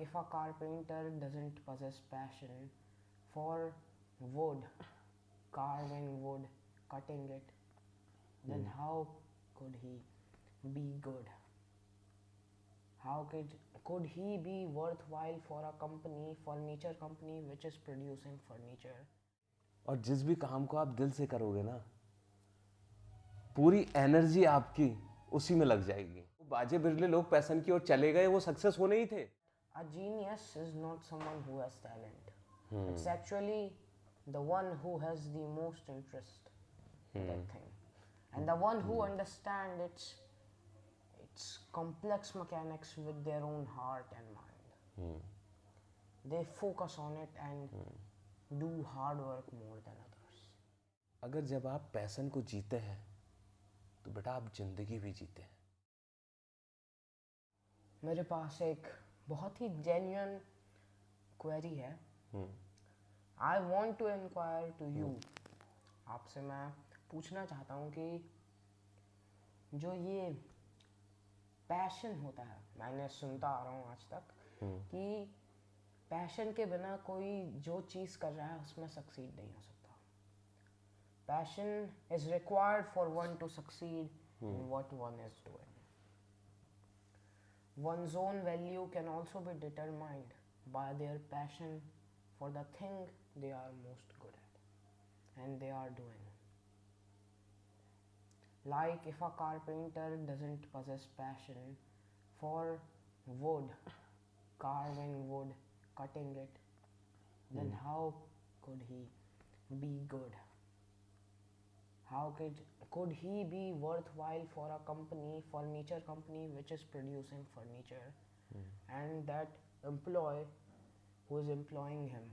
if a carpenter doesn't possess passion for wood, carving wood, cutting it, then how could he be good? How could he be worthwhile for a company, furniture company which is producing furniture? और जिस भी काम को आप दिल से करोगे ना, पूरी एनर्जी आपकी उसी में लग जाएगी। बाजे बिरले लोग पैशन की ओर चले गए, वो सक्सेस होने ही थे। A genius is not someone who has talent. It's actually the one who has the most interest in that thing, and the one who understands its complex mechanics with their own heart and mind. They focus on it and do hard work more than others. अगर जब आप passion को जीते हैं तो बेटा आप जिंदगी भी जीते हैं। मेरे पास एक बहुत ही जेन्युइन क्वेरी है। I want to enquire to you, आपसे मैं पूछना चाहता हूँ कि जो ये पैशन होता है, मैंने सुनता आ रहा हूँ आज तक कि पैशन के बिना कोई जो चीज़ कर रहा है उसमें सक्सीड नहीं हो सकता। Passion is required for one two succeed in what one is doing. One's own value can also be determined by their passion for the thing they are most good at and they are doing. Like if a carpenter doesn't possess passion for wood, carving wood, cutting it, then how could he be good? How could he be worthwhile for a company, furniture company which is producing furniture, and that employee who is employing him,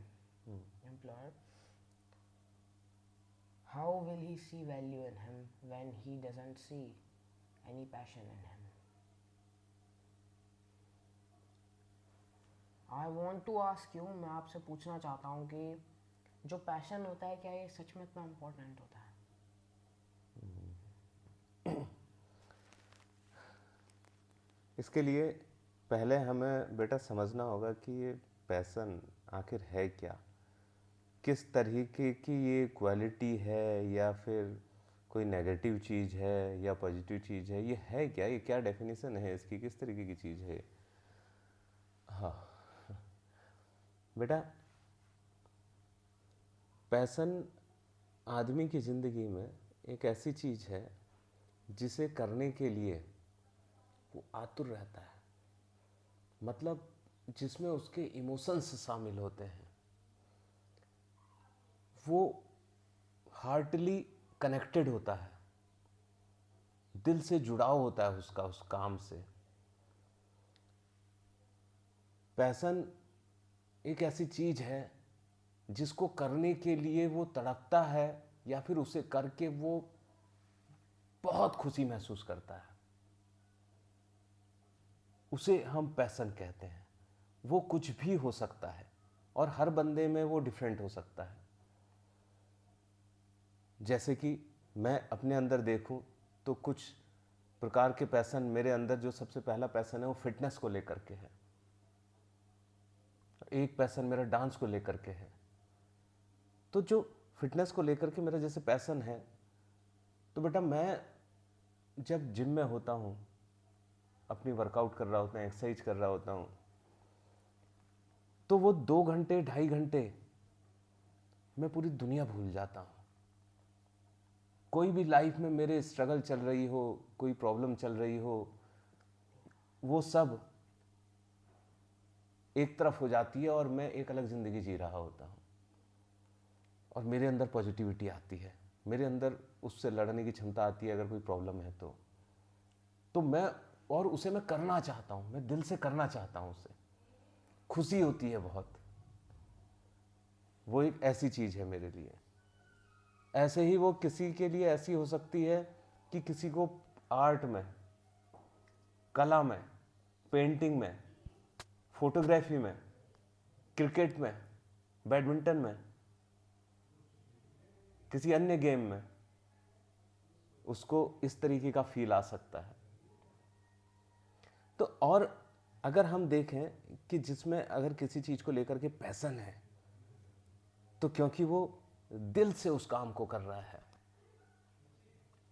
employer, how will he see value in him when he doesn't see any passion in him? I want to ask you, मैं आपसे पूछना चाहता हूँ कि जो passion होता है क्या ये सच में इतना इम्पोर्टेंट होता है? इसके लिए पहले हमें बेटा समझना होगा कि ये पैशन आखिर है क्या, किस तरीके की ये क्वालिटी है, या फिर कोई नेगेटिव चीज़ है या पॉजिटिव चीज़ है, ये है क्या, ये क्या डेफिनेशन है इसकी, किस तरीके की चीज़ है। हाँ बेटा, पैशन आदमी की ज़िंदगी में एक ऐसी चीज़ है जिसे करने के लिए वो आतुर रहता है, मतलब जिसमें उसके इमोशंस शामिल होते हैं, वो हार्टली कनेक्टेड होता है, दिल से जुड़ाव होता है उसका उस काम से। पैशन एक ऐसी चीज है जिसको करने के लिए वो तड़पता है या फिर उसे करके वो बहुत खुशी महसूस करता है, उसे हम पैशन कहते हैं। वो कुछ भी हो सकता है और हर बंदे में वो डिफरेंट हो सकता है। जैसे कि मैं अपने अंदर देखूं तो कुछ प्रकार के पैशन मेरे अंदर, जो सबसे पहला पैशन है वो फिटनेस को लेकर के है, एक पैशन मेरा डांस को लेकर के है। तो जो फिटनेस को लेकर के मेरा जैसे पैशन है, तो बेटा मैं जब जिम में होता हूँ, अपनी वर्कआउट कर रहा होता हूँ, एक्सरसाइज कर रहा होता हूँ, तो वो 2 घंटे 2.5 घंटे मैं पूरी दुनिया भूल जाता हूँ। कोई भी लाइफ में मेरे स्ट्रगल चल रही हो, कोई प्रॉब्लम चल रही हो, वो सब एक तरफ हो जाती है और मैं एक अलग ज़िंदगी जी रहा होता हूँ। और मेरे अंदर पॉजिटिविटी आती है, मेरे अंदर उससे लड़ने की क्षमता आती है अगर कोई प्रॉब्लम है तो मैं, और उसे मैं करना चाहता हूँ, मैं दिल से करना चाहता हूँ, उससे खुशी होती है बहुत। वो एक ऐसी चीज़ है मेरे लिए। ऐसे ही वो किसी के लिए ऐसी हो सकती है कि किसी को आर्ट में, कला में, पेंटिंग में, फोटोग्राफी में, क्रिकेट में, बैडमिंटन में, किसी अन्य गेम में उसको इस तरीके का फील आ सकता है। तो और अगर हम देखें कि जिसमें अगर किसी चीज़ को लेकर के पैसन है, तो क्योंकि वो दिल से उस काम को कर रहा है,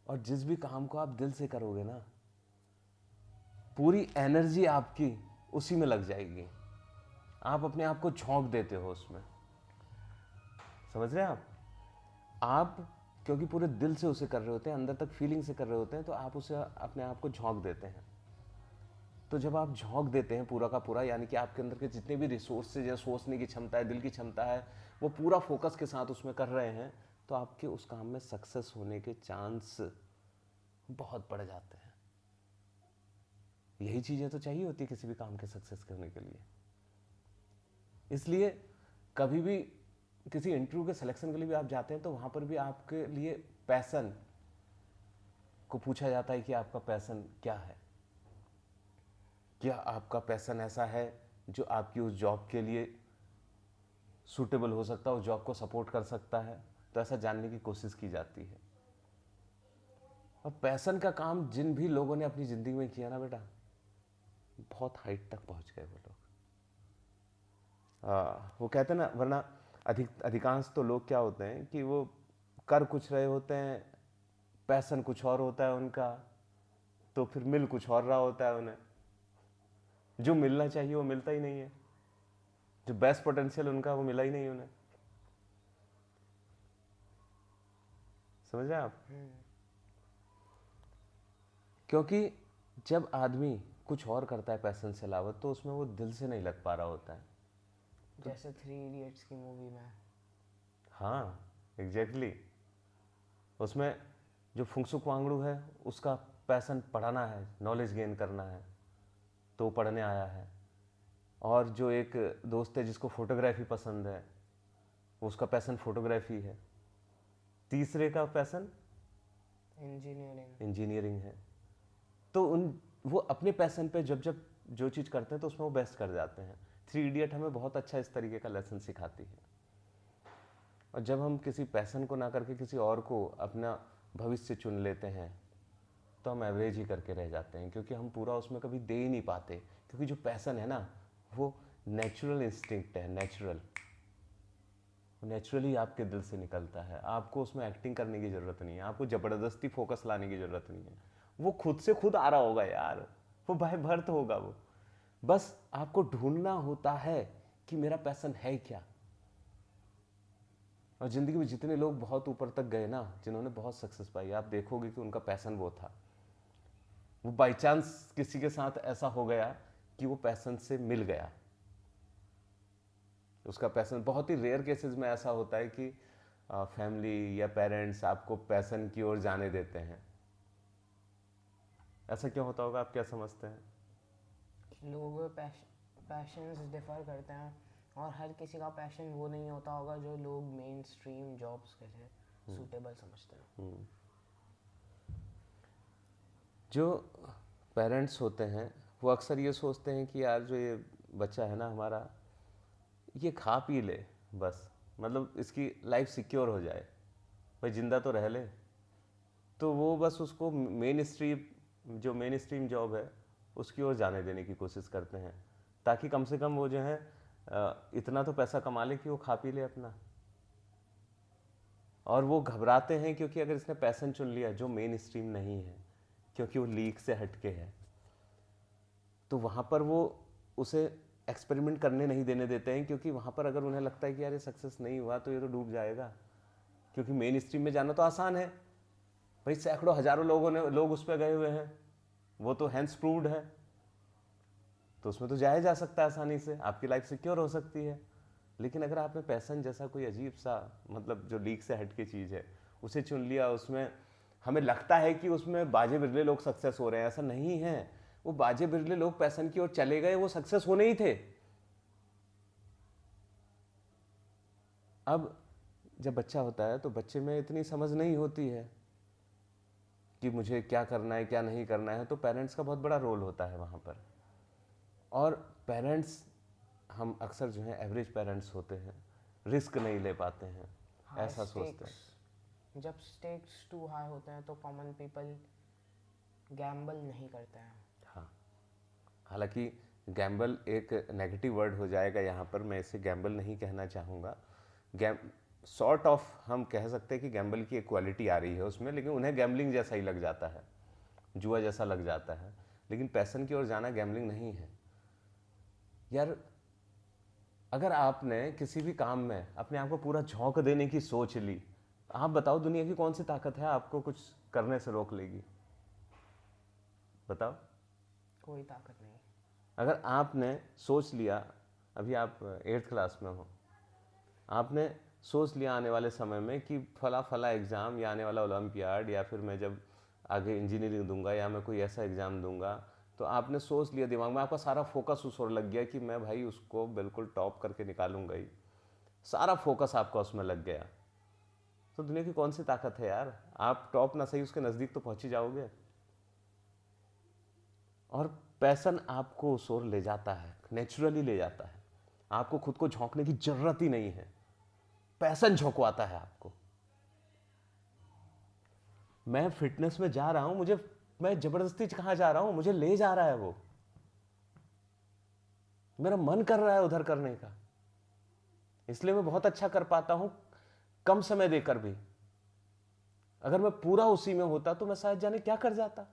और जिस भी काम को आप दिल से करोगे ना, पूरी एनर्जी आपकी उसी में लग जाएगी। आप अपने आप को झोंक देते हो उसमें, समझ रहे हैं आप क्योंकि पूरे दिल से उसे कर रहे होते हैं, अंदर तक फीलिंग से कर रहे होते हैं, तो आप उसे अपने आप को झोंक देते हैं। तो जब आप झोंक देते हैं पूरा का पूरा, यानी कि आपके अंदर के जितने भी रिसोर्सेज है, सोचने की क्षमता है, दिल की क्षमता है, वो पूरा फोकस के साथ उसमें कर रहे हैं, तो आपके उस काम में सक्सेस होने के चांस बहुत बढ़ जाते हैं। यही चीज़ें तो चाहिए होती है किसी भी काम के सक्सेस करने के लिए। इसलिए कभी भी किसी इंटरव्यू के सिलेक्शन के लिए भी आप जाते हैं, तो वहाँ पर भी आपके लिए पैसन को पूछा जाता है कि आपका पैसन क्या है। क्या आपका पैसन ऐसा है जो आपकी उस जॉब के लिए सूटेबल हो सकता है, उस जॉब को सपोर्ट कर सकता है? तो ऐसा जानने की कोशिश की जाती है। और पैसन का काम जिन भी लोगों ने अपनी ज़िंदगी में किया ना बेटा, बहुत हाइट तक पहुंच गए वो लोग। वो कहते हैं ना, वरना अधिकांश तो लोग क्या होते हैं कि वो कर कुछ रहे होते हैं, पैसन कुछ और होता है उनका, तो फिर मिल कुछ और रहा होता है उन्हें। जो मिलना चाहिए वो मिलता ही नहीं है, जो बेस्ट पोटेंशियल उनका वो मिला ही नहीं उन्हें। समझ रहे हैं आप? क्योंकि जब आदमी कुछ और करता है पैसन से अलावा, तो उसमें वो दिल से नहीं लग पा रहा होता है। जैसे 3 इडियट्स की मूवी में। हाँ एग्जैक्टली। उसमें जो फुंगसुक वांगडू है, उसका पैसन पढ़ाना है, नॉलेज गेन करना है, तो वो पढ़ने आया है। और जो एक दोस्त है जिसको फोटोग्राफी पसंद है, उसका पैसन फोटोग्राफी है। तीसरे का पैसन इंजीनियरिंग है। तो वो अपने पैसन पे जब जब जो चीज़ करते हैं तो उसमें वो बेस्ट कर जाते हैं। 3 इडियट हमें बहुत अच्छा इस तरीके का लेसन सिखाती है। और जब हम किसी पैसन को ना करके किसी और को अपना भविष्य चुन लेते हैं, तो हम एवरेज ही करके रह जाते हैं, क्योंकि हम पूरा उसमें कभी दे ही नहीं पाते। क्योंकि जो पैसन है ना, वो नेचुरल इंस्टिंक्ट है, नेचुरली आपके दिल से निकलता है। आपको उसमें एक्टिंग करने की ज़रूरत नहीं है, आपको ज़बरदस्ती फोकस लाने की ज़रूरत नहीं है। वो खुद से खुद आ रहा होगा यार, वो बाय बर्थ होगा वो। बस आपको ढूंढना होता है कि मेरा पैसन है क्या। और ज़िंदगी में जितने लोग बहुत ऊपर तक गए ना, जिन्होंने बहुत सक्सेस पाई, आप देखोगे कि उनका पैसन वो था। वो बाई चांस किसी के साथ ऐसा हो गया कि वो पैसन से मिल गया, उसका पैसन। बहुत ही रेयर केसेस में ऐसा होता है कि फैमिली या पेरेंट्स आपको पैसन की ओर जाने देते हैं। ऐसा क्यों होता होगा, आप क्या समझते हैं? लोग पैशंस डिफर करते हैं, और हर किसी का पैशन वो नहीं होता होगा जो लोग मेन स्ट्रीम जॉब्स के लिए सूटेबल समझते हैं। जो पेरेंट्स होते हैं वो अक्सर ये सोचते हैं कि यार जो ये बच्चा है ना हमारा, ये खा पी ले बस, मतलब इसकी लाइफ सिक्योर हो जाए, भाई जिंदा तो रह ले। तो वो बस उसको मेन स्ट्रीम जॉब है उसकी ओर जाने देने की कोशिश करते हैं, ताकि कम से कम वो जो है इतना तो पैसा कमा ले कि वो खा पी ले अपना। और वो घबराते हैं क्योंकि अगर इसने पैसन चुन लिया जो मेन स्ट्रीम नहीं है, क्योंकि वो लीक से हटके है, तो वहाँ पर वो उसे एक्सपेरिमेंट करने नहीं देने देते हैं। क्योंकि वहाँ पर अगर उन्हें लगता है कि यार ये सक्सेस नहीं हुआ तो ये तो डूब जाएगा। क्योंकि मेन स्ट्रीम में जाना तो आसान है भाई, सैकड़ों हजारों लोग उस पर गए हुए हैं, वो तो हैंड्स प्रूव्ड है, तो उसमें तो जाया जा सकता है आसानी से, आपकी लाइफ सिक्योर हो सकती है। लेकिन अगर आपने पैसन जैसा कोई अजीब सा, मतलब जो लीक से हटके चीज़ है, उसे चुन लिया, उसमें हमें लगता है कि उसमें बाजे बिरले लोग सक्सेस हो रहे हैं, ऐसा नहीं है। वो बाजे बिरले लोग पैसन की ओर चले गए, वो सक्सेस होने ही थे। अब जब बच्चा होता है तो बच्चे में इतनी समझ नहीं होती है कि मुझे क्या करना है क्या नहीं करना है, तो पेरेंट्स का बहुत बड़ा रोल होता है वहाँ पर। और पेरेंट्स, हम अक्सर जो है एवरेज पेरेंट्स होते हैं, रिस्क नहीं ले पाते हैं, ऐसा सोचते हैं। जब स्टेक्स टू हाई होते हैं तो कॉमन पीपल गैम्बल नहीं करते हैं। हाँ, हालांकि गैम्बल एक नेगेटिव वर्ड हो जाएगा यहाँ पर, मैं इसे गैम्बल नहीं कहना चाहूँगा। सॉर्ट ऑफ हम कह सकते हैं कि गैम्बल की एक क्वालिटी आ रही है उसमें, लेकिन उन्हें गैम्बलिंग जैसा ही लग जाता है, जुआ जैसा लग जाता है। लेकिन पैसन की ओर जाना गैम्बलिंग नहीं है यार। अगर आपने किसी भी काम में अपने आप को पूरा झोंक देने की सोच ली, आप बताओ दुनिया की कौन सी ताकत है आपको कुछ करने से रोक लेगी? बताओ। कोई ताकत नहीं। अगर आपने सोच लिया, अभी आप 8th क्लास में हो, आपने सोच लिया आने वाले समय में कि फला फला एग्ज़ाम या आने वाला ओलंपियाड, या फिर मैं जब आगे इंजीनियरिंग दूंगा या मैं कोई ऐसा एग्ज़ाम दूंगा, तो आपने सोच लिया दिमाग में, आपका सारा फोकस उस ओर लग गया कि मैं भाई उसको बिल्कुल टॉप करके निकालूंगा ही, सारा फोकस आपका उसमें लग गया, तो दुनिया की कौन सी ताकत है यार? आप टॉप ना सही उसके नज़दीक तो पहुंच ही जाओगे। और पैसन आपको उस ओर ले जाता है, नेचुरली ले जाता है। आपको खुद को झोंकने की जरूरत ही नहीं है, पैसन झोंकवाता है आपको। मैं फिटनेस में जा रहा हूं, मैं जबरदस्ती कहां जा रहा हूं, मुझे ले जा रहा है वो, मेरा मन कर रहा है उधर करने का, इसलिए मैं बहुत अच्छा कर पाता हूं कम समय देकर भी। अगर मैं पूरा उसी में होता तो मैं शायद जाने क्या कर जाता।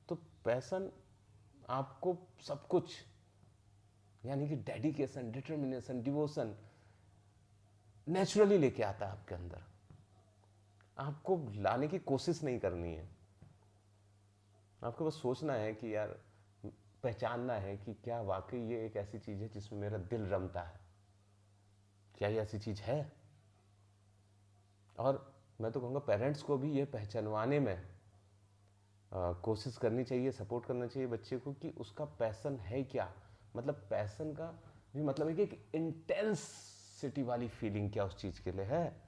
तो पैसन आपको सब कुछ, यानी कि डेडिकेशन, डिटर्मिनेशन, डिवोशन नेचुरली लेके आता है आपके अंदर। आपको लाने की कोशिश नहीं करनी है, आपको बस सोचना है कि यार, पहचानना है कि क्या वाकई ये एक ऐसी चीज है जिसमें मेरा दिल रमता है, क्या ये ऐसी चीज है। और मैं तो कहूँगा पेरेंट्स को भी ये पहचानवाने में कोशिश करनी चाहिए, सपोर्ट करना चाहिए बच्चे को कि उसका पैसन है क्या। मतलब पैसन का भी मतलब है कि एक इंटेंसिटी वाली फीलिंग क्या उस चीज़ के लिए है।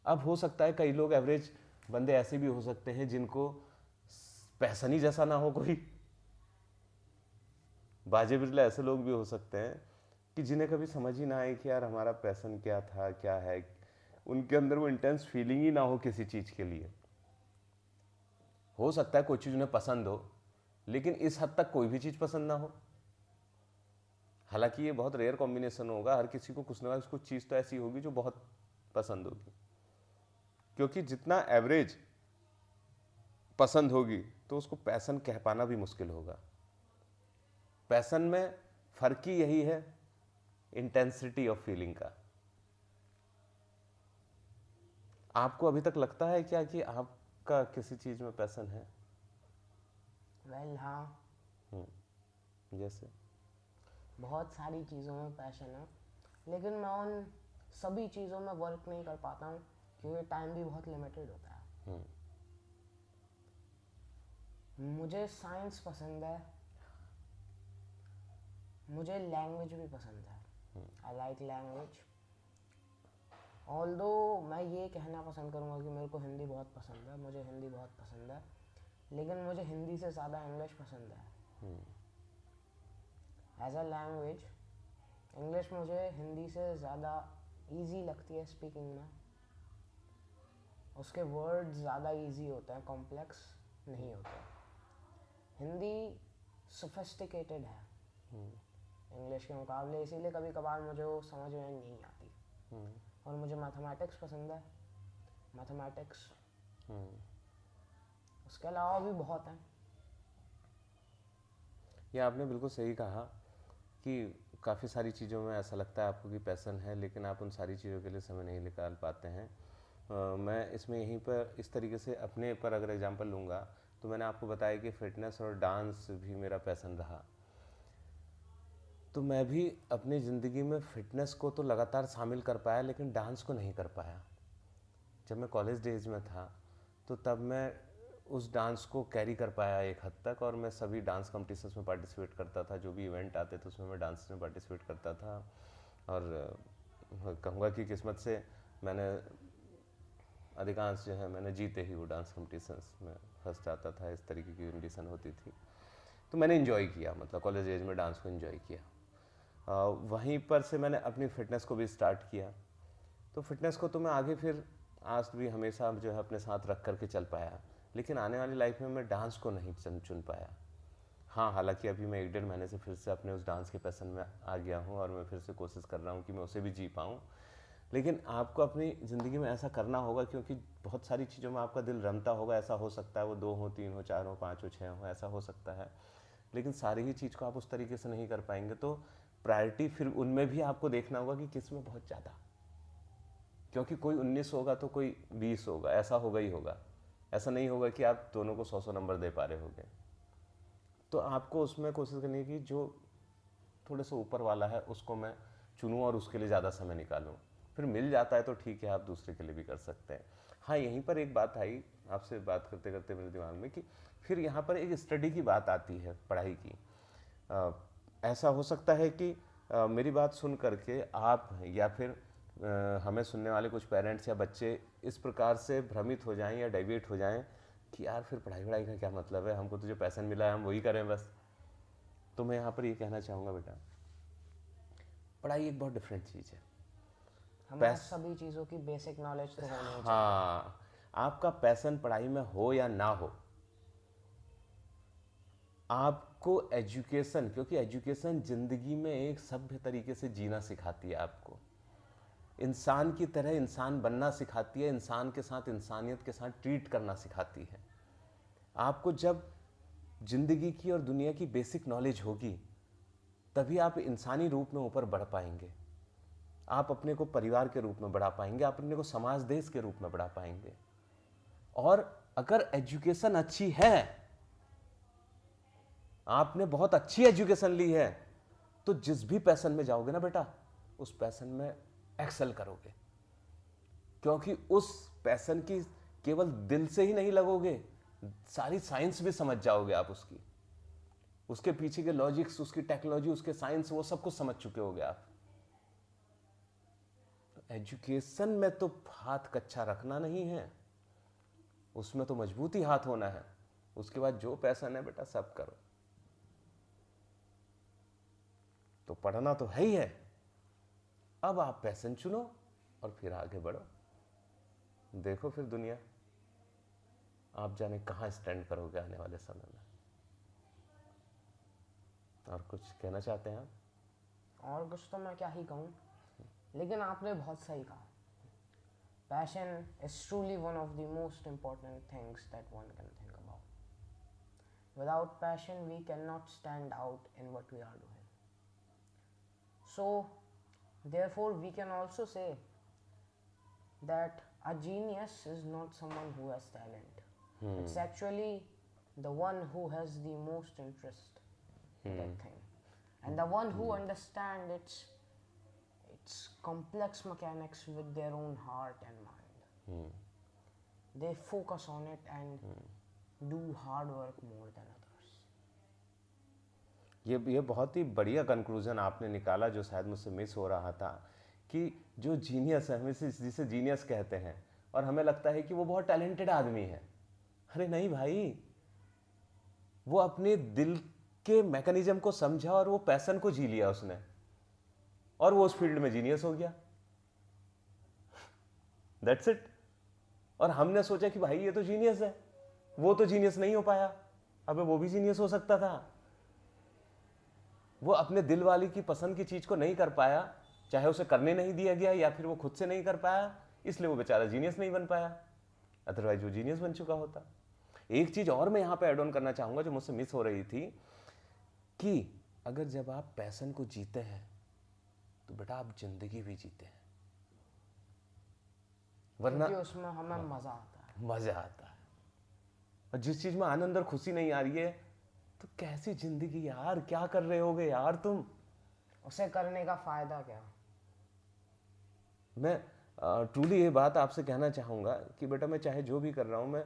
अब हो सकता है कई लोग, एवरेज बंदे ऐसे भी हो सकते हैं जिनको पैसन ही जैसा ना हो कोई, बाजे बिरला ऐसे लोग भी हो सकते हैं कि जिन्हें कभी समझ ही ना आए कि यार हमारा पैसन क्या था, क्या है। उनके अंदर वो इंटेंस फीलिंग ही ना हो किसी चीज़ के लिए। हो सकता है कोई चीज़ उन्हें पसंद हो, लेकिन इस हद तक कोई भी चीज़ पसंद ना हो। हालांकि ये बहुत रेयर कॉम्बिनेशन होगा, हर किसी को कुछ ना कुछ चीज़ तो ऐसी होगी जो बहुत पसंद होगी, क्योंकि जितना एवरेज पसंद होगी तो उसको पैसन कह पाना भी मुश्किल होगा। पैसन में फर्क ही यही है, इंटेंसिटी ऑफ फीलिंग का। आपको अभी तक लगता है क्या कि आपका किसी चीज में पैसन है? वेल हाँ, जैसे बहुत सारी चीज़ों में पैशन है, लेकिन मैं उन सभी चीज़ों में वर्क नहीं कर पाता हूँ क्योंकि टाइम भी बहुत लिमिटेड होता है। मुझे साइंस पसंद है, मुझे लैंग्वेज भी पसंद है, आई लाइक लैंग्वेज। ऑल्दो मैं ये कहना पसंद करूँगा कि मेरे को हिंदी बहुत पसंद है, मुझे हिंदी बहुत पसंद है, लेकिन मुझे हिंदी से ज़्यादा इंग्लिश पसंद है। एज अ लैंग्वेज इंग्लिश मुझे हिंदी से ज़्यादा इजी लगती है स्पीकिंग में, उसके वर्ड्स ज़्यादा इजी होते हैं, कॉम्प्लेक्स नहीं होते। हिंदी सोफिस्टिकेटेड है इंग्लिश के मुकाबले, इसीलिए कभी कभार मुझे वो समझ में नहीं आती। और मुझे मैथमेटिक्स पसंद है, मैथमेटिक्स, उसके अलावा भी बहुत हैं। ये आपने बिल्कुल सही कहा कि काफ़ी सारी चीज़ों में ऐसा लगता है आपको कि पैसन है, लेकिन आप उन सारी चीज़ों के लिए समय नहीं निकाल पाते हैं। मैं इसमें यहीं पर इस तरीके से अपने पर अगर एग्जांपल लूँगा तो मैंने आपको बताया कि फ़िटनेस और डांस भी मेरा पैसन रहा। तो मैं भी अपनी ज़िंदगी में फ़िटनेस को तो लगातार शामिल कर पाया, लेकिन डांस को नहीं कर पाया। जब मैं कॉलेज डेज में था तो तब मैं उस डांस को कैरी कर पाया एक हद तक, और मैं सभी डांस कॉम्पिटिशन्स में पार्टिसिपेट करता था, जो भी इवेंट आते थे उसमें मैं डांस में पार्टिसिपेट करता था। और कहूँगा कि किस्मत से मैंने अधिकांश जो है मैंने जीते ही वो डांस कॉम्पिटिशन्स में फर्स्ट आता था, इस तरीके की कंडीशन होती थी। तो मैंने इन्जॉय किया, मतलब कॉलेज एज में डांस को इन्जॉय किया। वहीं पर से मैंने अपनी फ़िटनेस को भी स्टार्ट किया। तो फिटनेस को तो मैं आगे फिर आज भी हमेशा जो है अपने साथ रख करके चल पाया, लेकिन आने वाली लाइफ में मैं डांस को नहीं चुन पाया। हाँ, हालांकि अभी मैं 1 डेढ़ महीने से फिर से अपने उस डांस के पैशन में आ गया हूँ और मैं फिर से कोशिश कर रहा हूँ कि मैं उसे भी जी पाऊँ। लेकिन आपको अपनी ज़िंदगी में ऐसा करना होगा, क्योंकि बहुत सारी चीज़ों में आपका दिल रमता होगा। ऐसा हो सकता है वो 2 हो, 3 हो, 4 हो, 5 हो, 6 हो, ऐसा हो सकता है। लेकिन सारी ही चीज़ को आप उस तरीके से नहीं कर पाएंगे, तो प्रायोरिटी फिर उनमें भी आपको देखना होगा कि किस में बहुत ज़्यादा, क्योंकि कोई 19 होगा तो कोई 20 होगा, ऐसा होगा ही होगा। ऐसा नहीं होगा कि आप दोनों को 100 नंबर दे पा रहे होगे। तो आपको उसमें कोशिश करनी है कि जो थोड़े से ऊपर वाला है उसको मैं चुनूँ और उसके लिए ज़्यादा समय निकालूँ। फिर मिल जाता है तो ठीक है, आप दूसरे के लिए भी कर सकते हैं। हाँ, यहीं पर एक बात आई आपसे बात करते करते मेरे दिमाग में कि फिर यहाँ पर एक स्टडी की बात आती है, पढ़ाई की। ऐसा हो सकता है कि मेरी बात सुन करके आप या फिर हमें सुनने वाले कुछ पेरेंट्स या बच्चे इस प्रकार से भ्रमित हो जाएं या डेविएट हो जाएं कि यार फिर पढ़ाई वढ़ाई का क्या मतलब है, हमको तो जो पैशन मिला है हम वही करें बस। तो मैं यहाँ पर ये कहना चाहूँगा, बेटा पढ़ाई एक बहुत डिफरेंट चीज़ है। हमें सभी चीज़ों की बेसिक नॉलेज तो होनी चाहिए। हाँ, आपका पैशन पढ़ाई में हो या ना हो, आपको एजुकेशन, क्योंकि एजुकेशन जिंदगी में एक सभ्य तरीके से जीना सिखाती है, आपको इंसान की तरह इंसान बनना सिखाती है, इंसान के साथ इंसानियत के साथ ट्रीट करना सिखाती है। आपको जब जिंदगी की और दुनिया की बेसिक नॉलेज होगी तभी आप इंसानी रूप में ऊपर बढ़ पाएंगे। आप अपने को परिवार के रूप में बढ़ा पाएंगे, आप अपने को समाज देश के रूप में बढ़ा पाएंगे। और अगर एजुकेशन अच्छी है, आपने बहुत अच्छी एजुकेशन ली है, तो जिस भी पैशन में जाओगे ना बेटा, उस पैशन में एक्सेल करोगे, क्योंकि उस पैशन की केवल दिल से ही नहीं लगोगे, सारी साइंस भी समझ जाओगे आप उसकी, उसके पीछे के लॉजिक्स, उसकी टेक्नोलॉजी, उसके साइंस, वो सब कुछ समझ चुके होगे आप। एजुकेशन में तो हाथ कच्चा रखना नहीं है, उसमें तो मजबूती हाथ होना है। उसके बाद जो पैशन है बेटा सब करो। तो पढ़ना तो है ही है, अब आप पैशन चुनो और फिर आगे बढ़ो। देखो फिर दुनिया, आप जाने कहां स्टैंड करोगे आने वाले समय में। और कुछ कहना चाहते हैं आप? और कुछ तो मैं क्या ही कहूँ, लेकिन आपने बहुत सही कहा। Passion is truly one of the most important things that one can think about. Without passion we can not stand out in what we are doing. So, therefore, we can also say that a genius is not someone who has talent. It's actually the one who has the most interest in that thing, and the one who understands its complex mechanics with their own heart and mind. They focus on it and do hard work more than others. ये बहुत ही बढ़िया conclusion आपने निकाला, जो शायद मुझसे miss हो रहा था, कि जो जीनियस है, हमें जिसे जीनियस कहते हैं, और हमें लगता है कि वो बहुत टैलेंटेड आदमी है। अरे नहीं भाई, वो अपने दिल के मैकेनिज्म को समझा और वो पैशन को जी लिया उसने, और वो उस फील्ड में जीनियस हो गया। That's it. और हमने सोचा कि भाई ये तो जीनियस है, वो तो जीनियस नहीं हो पाया। अबे वो भी जीनियस हो सकता था, वो अपने दिल वाली की पसंद की चीज को नहीं कर पाया, चाहे उसे करने नहीं दिया गया या फिर वो खुद से नहीं कर पाया, इसलिए वो बेचारा जीनियस नहीं बन पाया, अदरवाइज वो जीनियस बन चुका होता। एक चीज और मैं यहाँ पे ऐड ऑन करना चाहूंगा जो मुझसे मिस हो रही थी, कि अगर जब आप पैशन को जीते हैं तो बेटा आप जिंदगी भी जीते हैं, वरना उसमें हमें मजा आता है। मजा आता है। और जिस चीज में आनंद और खुशी नहीं आ रही है, तो कैसी जिंदगी यार, क्या कर रहे होगे यार तुम, उसे करने का फायदा क्या। मैं ट्रूली ये बात आपसे कहना चाहूँगा कि बेटा मैं चाहे जो भी कर रहा हूँ, मैं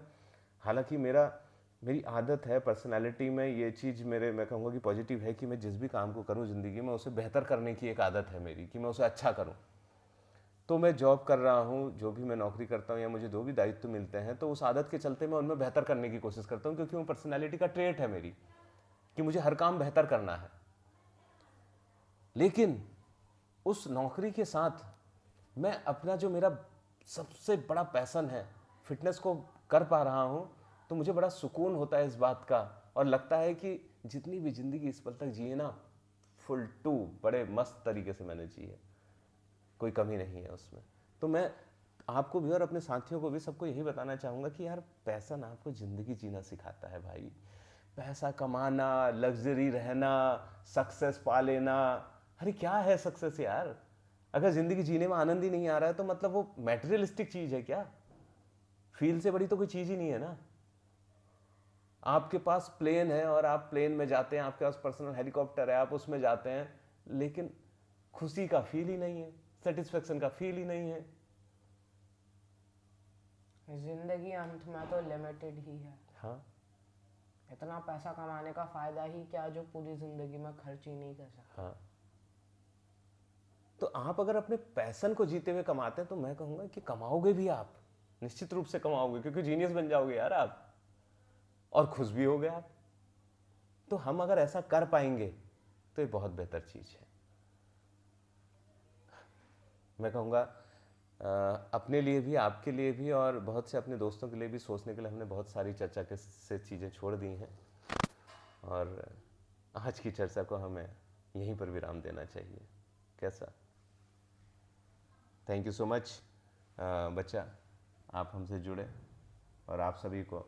हालांकि मेरी आदत है, पर्सनालिटी में ये चीज़ मैं कहूँगा कि पॉजिटिव है, कि मैं जिस भी काम को करूँ ज़िंदगी में उसे बेहतर करने की एक आदत है मेरी, कि मैं उसे अच्छा करूँ। तो मैं जॉब कर रहा हूँ, जो भी मैं नौकरी करता हूँ या मुझे जो भी दायित्व मिलते हैं, तो उस आदत के चलते मैं उनमें बेहतर करने की कोशिश करता हूँ, क्योंकि वो पर्सनैलिटी का ट्रेट है मेरी, कि मुझे हर काम बेहतर करना है। लेकिन उस नौकरी के साथ मैं अपना जो मेरा सबसे बड़ा पैशन है, फिटनेस को कर पा रहा हूँ, तो मुझे बड़ा सुकून होता है इस बात का, और लगता है कि जितनी भी ज़िंदगी इस पल तक जिए ना, फुल टू बड़े मस्त तरीके से मैंने जी है, कोई कमी नहीं है उसमें। तो मैं आपको भी और अपने साथियों को भी सबको यही बताना चाहूँगा कि यार पैसा ना आपको ज़िंदगी जीना सिखाता है भाई। पैसा कमाना, लग्जरी रहना, सक्सेस पा लेना, अरे क्या है सक्सेस यार? अगर ज़िंदगी जीने में आनंद ही नहीं आ रहा है तो मतलब वो मैटेरियलिस्टिक चीज़ है क्या? फील से बड़ी तो कोई चीज़ ही नहीं है ना। आपके पास प्लेन है और आप प्लेन में जाते हैं, आपके पास पर्सनल हेलीकॉप्टर है, आप उसमें जाते हैं, लेकिन खुशी का फील ही नहीं है, सेटिस्फेक्शन का फील ही नहीं है। जिंदगी अंत में तो लिमिटेड ही है। हाँ, इतना पैसा कमाने का फायदा ही क्या जो पूरी जिंदगी में खर्च ही नहीं कर सकते। हाँ। तो आप अगर अपने पैशन को जीते हुए कमाते हैं तो मैं कहूंगा कि कमाओगे भी आप, निश्चित रूप से कमाओगे, क्योंकि जीनियस बन जाओगे यार आप, और खुश भी होगे आप। तो हम अगर ऐसा कर पाएंगे तो ये बहुत बेहतर चीज है। मैं कहूँगा अपने लिए भी, आपके लिए भी, और बहुत से अपने दोस्तों के लिए भी सोचने के लिए हमने बहुत सारी चर्चा के से चीज़ें छोड़ दी हैं, और आज की चर्चा को हमें यहीं पर विराम देना चाहिए। कैसा? थैंक यू सो मच बच्चा, आप हमसे जुड़े, और आप सभी को